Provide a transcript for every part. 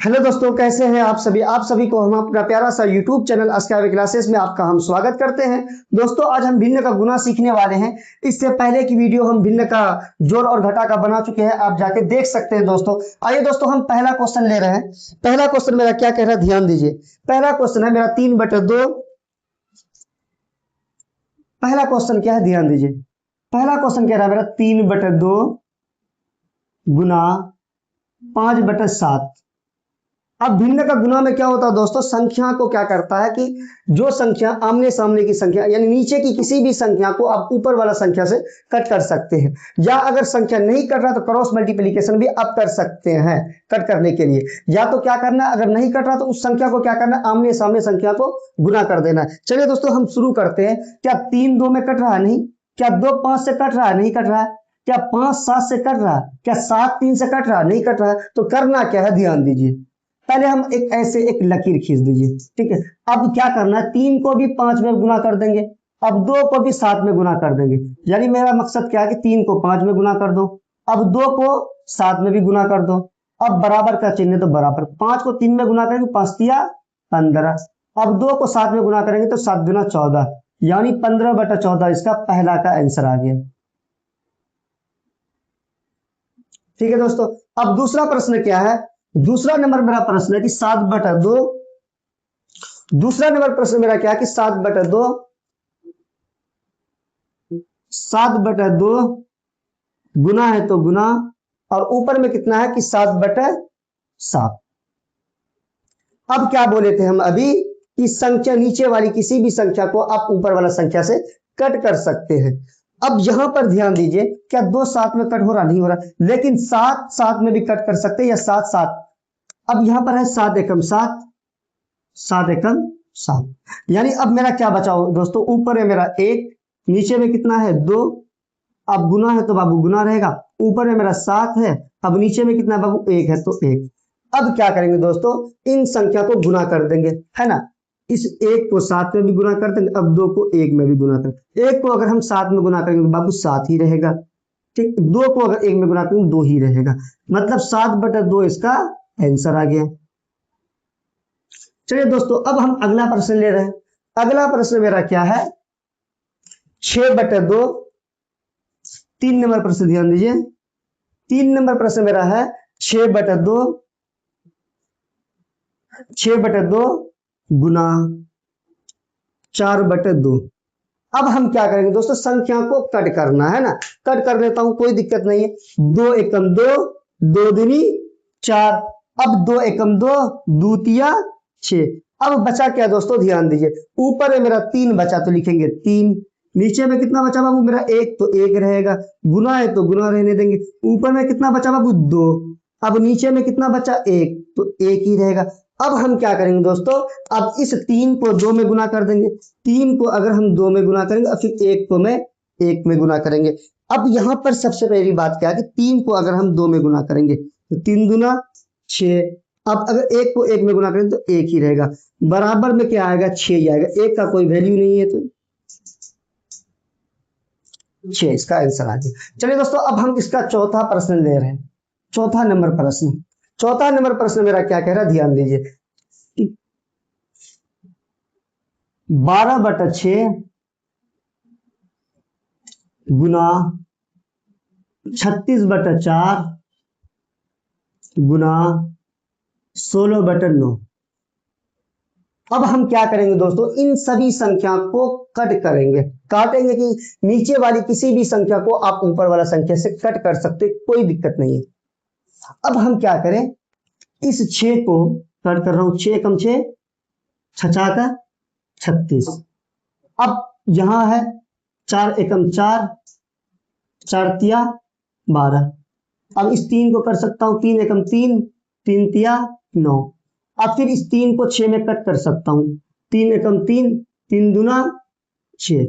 Hello दोस्तों, कैसे हैं आप सभी को हम अपना प्यारा सा यूट्यूब चैनल अस्कार क्लासेस में आपका हम स्वागत करते हैं। दोस्तों, आज हम भिन्न का गुना सीखने वाले हैं। इससे पहले की वीडियो हम भिन्न का जोड़ और घटा का बना चुके हैं, आप जाके देख सकते हैं। दोस्तों आइए दोस्तों, हम पहला क्वेश्चन ले रहे हैं। पहला क्वेश्चन मेरा क्या कह रहा है, ध्यान दीजिए। पहला क्वेश्चन है मेरा 3/2। पहला क्वेश्चन क्या है, ध्यान दीजिए। पहला क्वेश्चन कह रहा है मेरा 3/2 गुना 5/7। अब भिन्न का गुना में क्या होता है दोस्तों, संख्या को क्या करता है कि जो संख्या आमने सामने की संख्या यानी नीचे की किसी भी संख्या को आप ऊपर वाला संख्या से कट कर सकते हैं, या अगर संख्या नहीं कट रहा तो क्रॉस मल्टीप्लिकेशन भी आप कर सकते हैं कट करने के लिए। या तो क्या करना है, अगर नहीं कट रहा तो उस संख्या को क्या करना है, आमने सामने संख्या को गुना कर देना है। चलिए दोस्तों, हम शुरू करते हैं। क्या 3 2 में कट रहा है? नहीं। क्या 2 5 से कट रहा है? नहीं कट रहा है। क्या 5 7 से कट रहा है? क्या 7 3 से कट रहा है? नहीं कट रहा है। तो करना क्या है, ध्यान दीजिए। पहले हम एक लकीर खींच दीजिए, ठीक है। अब क्या करना है, 3 को भी 5 में गुना कर देंगे, अब 2 को भी 7 में गुना कर देंगे। यानी मेरा मकसद क्या है कि 3 को 5 में गुना कर दो, अब 2 को 7 में भी गुना कर दो। अब बराबर का चिन्ह तो बराबर, 5 को 3 में गुना करेंगे 5 तिया 15। अब 2 को 7 में गुना करेंगे तो 7 दूना 14, यानी 15/14 इसका पहला का आंसर आ गया। ठीक है दोस्तों, अब दूसरा प्रश्न क्या है। दूसरा नंबर मेरा प्रश्न है कि 7/2। दूसरा नंबर प्रश्न मेरा क्या है कि 7/2 गुना है तो गुना, और ऊपर में कितना है कि 7/7। अब क्या बोले थे हम अभी कि संख्या नीचे वाली किसी भी संख्या को आप ऊपर वाला संख्या से कट कर सकते हैं। अब यहां पर ध्यान दीजिए, क्या 2 7 में कट हो रहा? नहीं हो रहा, लेकिन 7 7 में भी कट कर सकते हैं, या 7 7। अब यहां पर है 7 एकम 7, 7 एकम 7। यानी अब मेरा क्या बचा दोस्तों, ऊपर है मेरा 1, नीचे में कितना है 2। अब गुना है तो बाबू गुना रहेगा, ऊपर में मेरा 7 है, अब नीचे में कितना बाबू 1 है तो 1। अब क्या करेंगे दोस्तों, इन संख्या को गुना कर देंगे, है ना। इस 1 को 7 में भी गुना कर देंगे, अब 2 को 1 में भी गुना कर। 1 को अगर हम 7 में गुना करेंगे तो बाबू 7 ही रहेगा, ठीक। 2 को अगर 1 में गुना करेंगे 2 ही रहेगा, मतलब 7/2 इसका आंसर आ गया। चलिए दोस्तों, अब हम अगला प्रश्न ले रहे हैं। अगला प्रश्न मेरा क्या है, 6/2। 3 नंबर प्रश्न, ध्यान दीजिए। 3 नंबर प्रश्न मेरा है 6/2 गुना 4/2। अब हम क्या करेंगे दोस्तों, संख्या को कट करना है ना। कट कर लेता हूं, कोई दिक्कत नहीं है। 2 एकम 2, 2 दूनी 4। अब 2 एकम 2, 2 तिया 6। अब बचा क्या दोस्तों, ध्यान दीजिए। ऊपर में मेरा 3 बचा तो लिखेंगे 3, नीचे में कितना बचा बाबू मेरा 1 तो 1 रहेगा, गुना है तो गुना रहने देंगे। ऊपर में कितना बचा बाबू 2, अब नीचे में कितना बचा 1 तो 1 ही रहेगा। अब हम क्या करेंगे दोस्तों, अब इस 3 को 2 में गुना कर देंगे। 3 को अगर हम 2 में गुना करेंगे और फिर 1 को मैं 1 में गुना करेंगे। अब यहां पर सबसे पहली बात क्या है कि 3 को अगर हम 2 में गुना करेंगे तो 3 दूना 6। अब अगर 1 को 1 में गुना करेंगे तो 1 ही रहेगा, बराबर में क्या आएगा 6 ही आएगा। 1 का कोई वैल्यू नहीं है तो 6 इसका आंसर आ गया। चलिए दोस्तों, अब हम इसका चौथा प्रश्न ले रहे हैं। चौथा नंबर प्रश्न, चौथा नंबर प्रश्न मेरा क्या कह रहा है, ध्यान दीजिए। 12/6 गुना 36/4 गुना 16/9। अब हम क्या करेंगे दोस्तों, इन सभी संख्या को कट करेंगे, काटेंगे कि नीचे वाली किसी भी संख्या को आप ऊपर वाला संख्या से कट कर सकते, कोई दिक्कत नहीं है। अब हम क्या करें, इस 6 को कट कर रहा हूं, 6 एकम 6, 6 का 36। अब यहां है 4 एकम 4, 4 तिया 12। अब इस 3 को कर सकता हूं, 3 एकम 3, 3 तिया 9। अब फिर इस 3 को 6 में कट कर सकता हूं, 3 एकम 3, 3 दूना 6।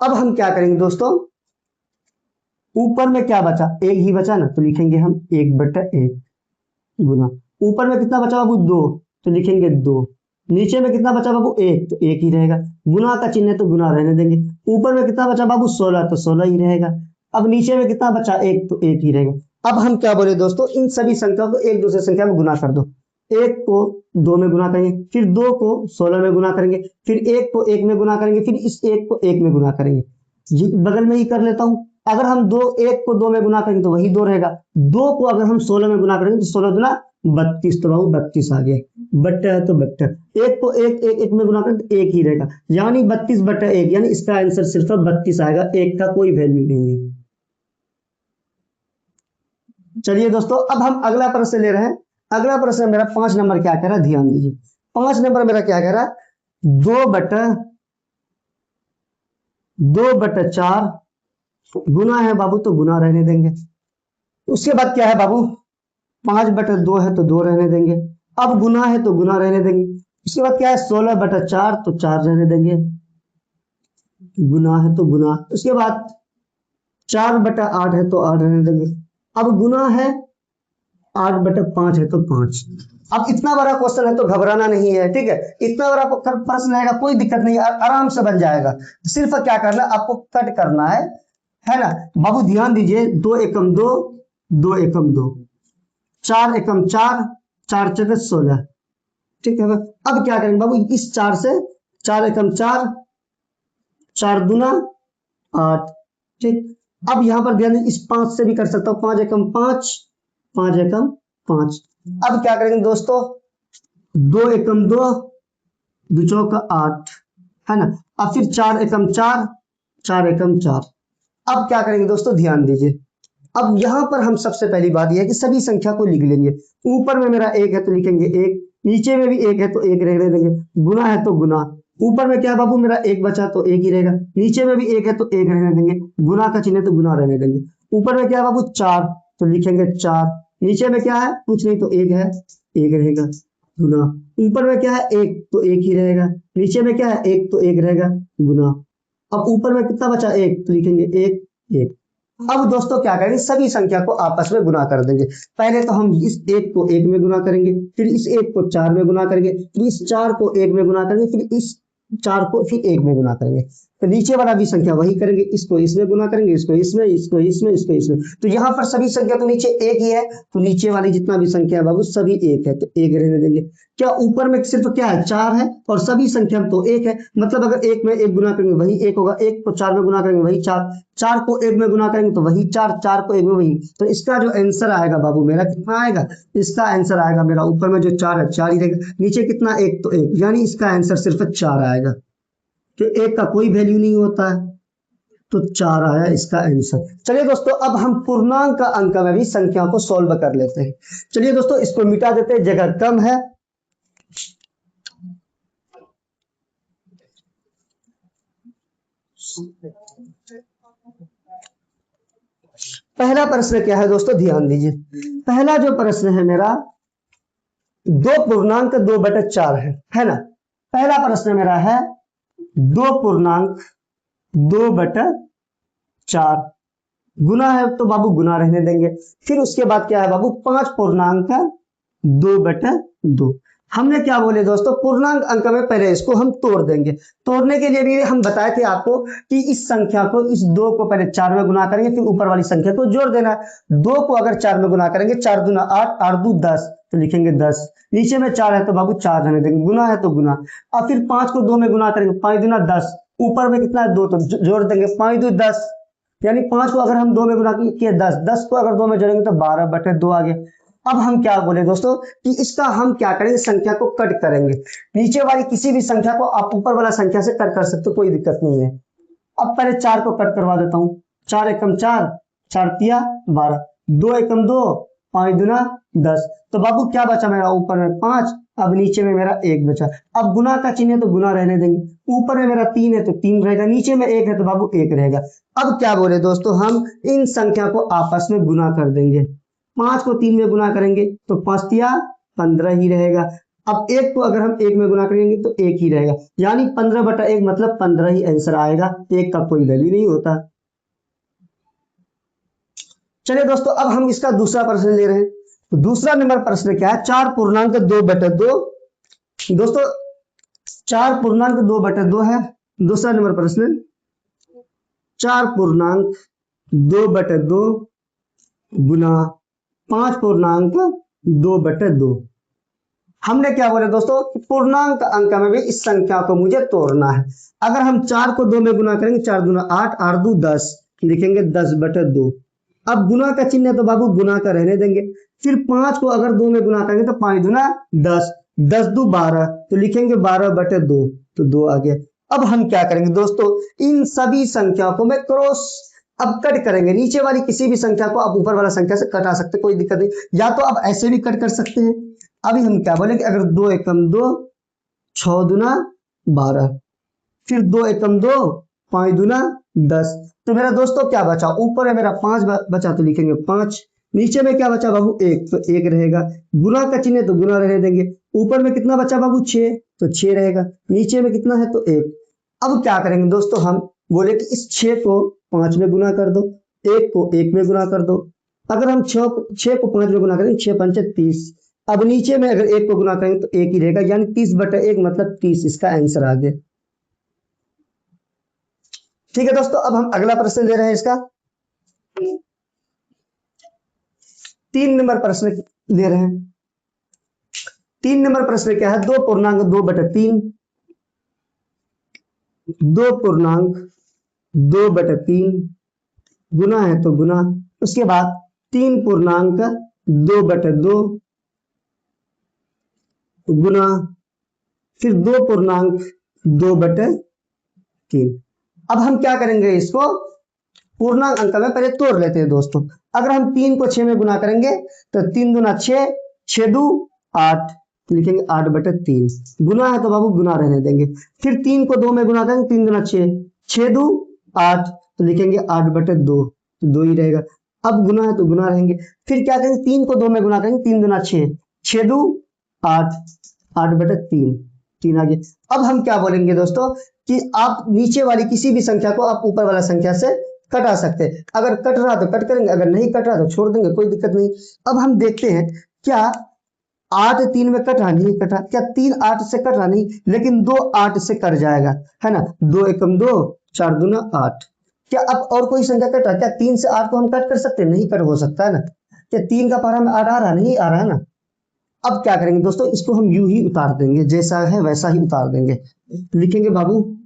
अब हम क्या करेंगे दोस्तों, ऊपर में क्या बचा, 1 ही बचा ना, तो लिखेंगे हम 1/1 गुना। ऊपर में कितना बचा बाबू 2, तो लिखेंगे 2। नीचे में कितना बचा बाबू 1, तो 1 ही रहेगा, गुना का चिन्ह है तो गुना रहने देंगे। ऊपर में कितना बचा बाबू 16, तो 16 ही रहेगा। अब नीचे में कितना बचा 1, तो 1 ही रहेगा। अब हम क्या बोले दोस्तों, इन सभी संख्याओं को एक दूसरे संख्या में गुना कर दो। एक को 2 में गुना करेंगे, फिर 2 को 16 में गुना करेंगे, फिर 1 को 1 में गुना करेंगे, फिर इस 1 को 1 में गुना करेंगे। बगल में ही कर लेता हूं। अगर हम 1 को 2 में गुना करेंगे तो वही 2 रहेगा। 2 को अगर हम 16 में गुना करेंगे तो 16 दुना 32, तो बाबू 32 आ गया। बट्टा है तो बट्टा, 1 को 1 में गुना करेंगे तो 1 ही रहेगा, यानी 32/1, यानी इसका आंसर सिर्फ 32 आएगा, 1 का कोई वैल्यू नहीं है। चलिए दोस्तों, अब हम अगला प्रश्न ले रहे हैं। अगला प्रश्न मेरा 5 नंबर क्या कह रहा है, ध्यान दीजिए। 5 नंबर मेरा क्या कह रहा है, 2/4 गुना है बाबू, तो गुना रहने देंगे। उसके बाद क्या है बाबू, 5/2 है तो 2 रहने देंगे। अब गुना है तो गुना रहने देंगे। उसके बाद क्या है, 16/4 तो 4 रहने देंगे, गुना है तो गुना। उसके बाद 4/8 है तो 8 रहने देंगे। अब गुना है, 8/5 है तो 5। अब इतना बड़ा क्वेश्चन है तो घबराना नहीं है, ठीक है। इतना बड़ा प्रश्न रहेगा, कोई दिक्कत नहीं, आराम से बन जाएगा। सिर्फ क्या करना है, आपको कट करना है ना बाबू। ध्यान दीजिए, 2 एकम 2, 2 एकम 2, 4 एकम 4, 4 चौके 16, ठीक है। अब क्या करेंगे बाबू, इस 4 से 4 एकम 4, 4 दुना 8, ठीक। अब यहां पर ध्यान, इस 5 से भी कर सकता हूं, 5 एकम 5, 5 एकम 5। अब क्या करेंगे दोस्तों, 2 एकम 2, 2 चौका 8, है ना। अब फिर 4 एकम 4, 4 एकम 4। अब क्या करेंगे दोस्तों, ध्यान दीजिए। अब यहां पर हम सबसे पहली बात यह है कि सभी संख्या को लिख लेंगे। ऊपर में मेरा 1 है तो लिखेंगे 1, नीचे में भी 1 है तो 1 रहने देंगे। गुना है तो गुना, ऊपर में क्या है बाबू, मेरा 1 बचा तो 1 ही रहेगा। नीचे में भी 1 है तो 1 रहने देंगे, गुना का चिन्ह है तो गुना रहने देंगे। ऊपर में क्या है बाबू, 4 तो लिखेंगे 4, नीचे में क्या है, कुछ नहीं तो 1 है, 1 रहेगा, गुना। ऊपर में क्या है, 1 तो 1 ही रहेगा, नीचे में क्या है, 1 तो 1 रहेगा, गुना। अब ऊपर में कितना बचा, 1, तो लिखेंगे 1, 1। अब दोस्तों क्या करेंगे, सभी संख्या को आपस में गुना कर देंगे। पहले तो हम इस 1 को 1 में गुना करेंगे, फिर इस 1 को 4 में गुना करेंगे, फिर इस 4 को 1 में गुना करेंगे, फिर इस 4 को फिर 1 में गुना करेंगे। तो नीचे वाला भी संख्या वही करेंगे, इसको इसमें गुना करेंगे, इसको इसमें, इसको इसमें, इसको इसमें। तो यहाँ पर सभी संख्या तो नीचे 1 ही है, तो नीचे वाली जितना भी संख्या है बाबू सभी 1 है, तो 1 रहने देंगे। क्या ऊपर में सिर्फ क्या है, 4 है, और सभी संख्या तो 1 है, मतलब अगर 1 में 1 गुना करेंगे वही 1 होगा, 1 को 4 में गुना करेंगे वही 4, 4 को 1 में गुना करेंगे तो वही 4, 4 को 1 में वही। तो इसका जो आंसर आएगा बाबू मेरा कितना आएगा, इसका आंसर आएगा मेरा, ऊपर में जो 4 है 4 ही रहेगा, नीचे कितना 1 तो 1, यानी इसका आंसर सिर्फ 4 आएगा। तो 1 का कोई वैल्यू नहीं होता है, तो 4 आया इसका आंसर। चलिए दोस्तों, अब हम पूर्णांक अंक में भी संख्या को सॉल्व कर लेते हैं। चलिए दोस्तों, इसको मिटा देते हैं, जगह कम है। पहला प्रश्न क्या है दोस्तों, ध्यान दीजिए। पहला जो प्रश्न है मेरा, 2.2/4 है ना। पहला प्रश्न मेरा है 2.2/4, गुना है तो बाबू गुना रहने देंगे। फिर उसके बाद क्या है बाबू, 5.2/2। हमने क्या बोले दोस्तों, पूर्णांक अंक में पहले इसको हम तोड़ देंगे। तोड़ने के लिए भी हम बताए थे आपको कि इस संख्या को, इस 2 को पहले 4 में गुना करेंगे, फिर ऊपर वाली संख्या को जोड़ देना है। 2 को अगर 4 में गुना करेंगे, 4 दूना 8, 8 दू 10, तो लिखेंगे 10। नीचे में 4 है तो बाबू 4 रहने देंगे, गुना है तो गुना। अब फिर 5 को 2 में गुना करेंगे, 5 दूना 10, ऊपर में कितना है 2, तो जोड़ देंगे, 5 दू 10, यानी 5 को अगर हम 2 में गुना किए 10, 10 को अगर 2 में जोड़ेंगे तो 12/2 आ गया। अब हम क्या बोले दोस्तों कि इसका हम क्या करेंगे, संख्या को कट करेंगे। नीचे वाली किसी भी संख्या को आप ऊपर वाला संख्या से कट कर सकते हो, कोई दिक्कत नहीं है। अब पहले 4 को कट करवा देता हूं, 4 एकम 4, 4 तिया 12, 2 एकम 2, 5 दूना 10, तो बाबू क्या बचा मेरा, ऊपर में 5, अब नीचे में मेरा 1 बचा। अब गुना का चिन्ह है तो गुना रहने देंगे, ऊपर में मेरा 3 है तो 3 रहेगा, नीचे में 1 है तो बाबू 1 रहेगा। अब क्या बोले दोस्तों, हम इन संख्या को आपस में गुना कर देंगे। 5 को 3 में गुना करेंगे तो 5 तिया 15 ही रहेगा। अब 1 को अगर हम 1 में गुना करेंगे तो 1 ही रहेगा, यानी 15/1 मतलब 15 ही आंसर आएगा, 1 का कोई वैल्यू नहीं होता। चलिए दोस्तों, अब हम इसका दूसरा प्रश्न ले रहे हैं। तो दूसरा नंबर प्रश्न क्या है, 4.2/2। दोस्तों 4.2/2 है दूसरा नंबर प्रश्न। 4.2/2 गुना 5.2/2। हमने क्या बोले दोस्तों कि पूर्णांक अंक में भी इस संख्या को मुझे तोड़ना है। अगर हम 4 को 2 में गुना करेंगे, 4 दूना 8, 8 दू 10, लिखेंगे 10/2। अब गुना का चिन्ह है तो बाबू गुना का रहने देंगे। फिर 5 को अगर 2 में गुना करेंगे तो 5 दूना 10, 10 दू 12, तो लिखेंगे 12/2, तो 2 आ गया। अब हम क्या करेंगे दोस्तों, इन सभी संख्याओं को मैं क्रॉस अब कट करेंगे। नीचे वाली किसी भी संख्या को आप ऊपर वाला संख्या से कटा सकते हैं, कोई दिक्कत नहीं, या तो आप ऐसे भी कट कर सकते हैं। अभी हम क्या बोलेंगे, अगर 2 एकम 2, 6 दूना 12, फिर 2 एकम 2, 5 दूना 10, तो मेरा दोस्तों क्या बचा, ऊपर है मेरा 5 बचा, तो लिखेंगे 5। नीचे में क्या बचा बाबू 1, तो 1 रहेगा। गुना का चिन्ह है तो गुना रहने देंगे। ऊपर में कितना बचा बाबू 6, तो 6 रहेगा। नीचे में कितना है तो 1। अब क्या करेंगे दोस्तों, हम बोले कि इस 6 को 5 में गुना कर दो, 1 को 1 में गुना कर दो। अगर हम 6 को 5 में गुना करेंगे, 6 पंचे 30। अब नीचे में अगर 1 को गुना करेंगे तो 1 ही रहेगा, यानी 30/1 मतलब 30, इसका आंसर आ गया। ठीक है दोस्तों, अब हम अगला प्रश्न ले रहे हैं इसका 3 नंबर प्रश्न ले रहे हैं। 3 नंबर प्रश्न क्या है, 2.2/3, 2.2/3 गुना है तो गुना, उसके बाद 3.2/2 गुना, फिर 2.2/3। अब हम क्या करेंगे, इसको पूर्णांक अंक में पहले तोड़ लेते हैं दोस्तों। अगर हम 3 को 6 में गुना करेंगे तो 3 दूना 6, 6 दू 8, लिखेंगे 8/3। गुना है तो बाबू गुना रहने देंगे। फिर 3 को 2 में गुना करेंगे, 3 दूना 6, 6 दू 8, तो लिखेंगे 8/2, तो 2 ही रहेगा। अब गुना है तो गुना रहेंगे। फिर क्या करेंगे, 3 को 2 में गुना करेंगे, 3 दूना 6, 6 दू 8, 8/3, 3 आ गया। अब हम क्या बोलेंगे दोस्तों कि आप नीचे वाली किसी भी संख्या को आप ऊपर वाला संख्या से कटा सकते हैं। अगर कट रहा तो कट करेंगे, अगर नहीं कट रहा तो छोड़ देंगे, कोई दिक्कत नहीं। अब हम देखते हैं क्या 8 3 में कट रहा, नहीं कट रहा, क्या 3 8 से कट रहा, नहीं, लेकिन 2 8 से कट जाएगा, है ना। 2 एकम 2, 4 दूना 8। क्या अब और कोई संख्या कट रहा, क्या 3 से 8 को हम कट कर सकते हैं, नहीं कट हो सकता है ना। क्या 3 का पारा में 8 आ रहा, नहीं आ रहा है ना। अब क्या करेंगे दोस्तों, इसको हम यूं ही उतार देंगे, जैसा है वैसा ही उतार देंगे। लिखेंगे बाबू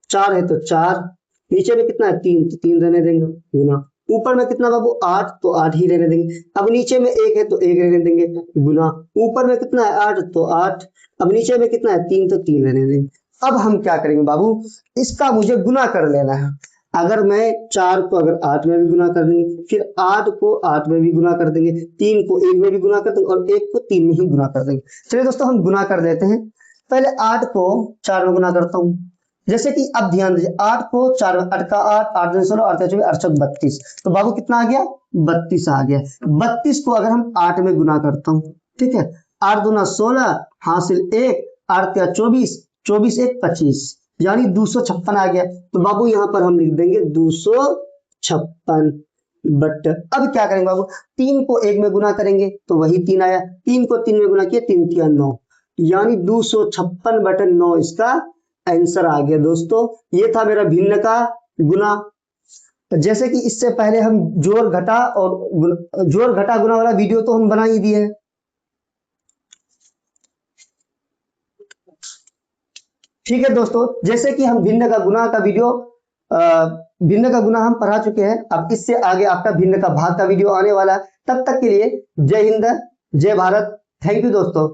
4 है तो 4, नीचे में कितना है 3, तो 3 रहने देंगे गुना। ऊपर में कितना बाबू 8, तो 8 ही रहने देंगे। अब नीचे में 1 है तो 1 रहने देंगे गुना। ऊपर में कितना है 8, तो 8। अब नीचे में कितना है 3, तो 3 रहने देंगे। अब हम क्या करेंगे बाबू, इसका मुझे गुना कर लेना है। अगर मैं 4 को अगर 8 में भी गुना कर देंगे, फिर 8 को 8 में भी गुना कर देंगे, 3 को 1 में भी गुना कर देंगे, और 1 को 3 में ही गुना कर देंगे। चलिए दोस्तों हम गुना कर देते हैं। पहले 8 को 4 में गुना करता हूं, जैसे कि अब ध्यान दीजिए, 8 को 4 में 8 का 8, 8 दूनी 16, 8 24, 8 32, तो बाबू कितना आ गया 32 आ गया। 32 को अगर हम 8 में गुना करता हूँ, ठीक है, 8 दूना 16, हासिल 1, 8 का 24, 24 1 25, यानी 256 आ गया। तो बाबू यहाँ पर हम लिख देंगे 256 बट। अब क्या करेंगे बाबू, 3 को 1 में गुना करेंगे तो वही 3 आया, 3 को 3 में गुना किया, 3 3 9, यानी 256/9 इसका आंसर आ गया दोस्तों। ये था मेरा भिन्न का गुना। जैसे कि इससे पहले हम जोड़ घटा गुना वाला वीडियो तो हम बना ही दिए हैं। ठीक है दोस्तों, जैसे कि हम भिन्न का गुना का वीडियो भिन्न का गुना हम पढ़ा चुके हैं। अब इससे आगे आपका भिन्न का भाग का वीडियो आने वाला है। तब तक के लिए जय हिंद, जय भारत। थैंक यू दोस्तों।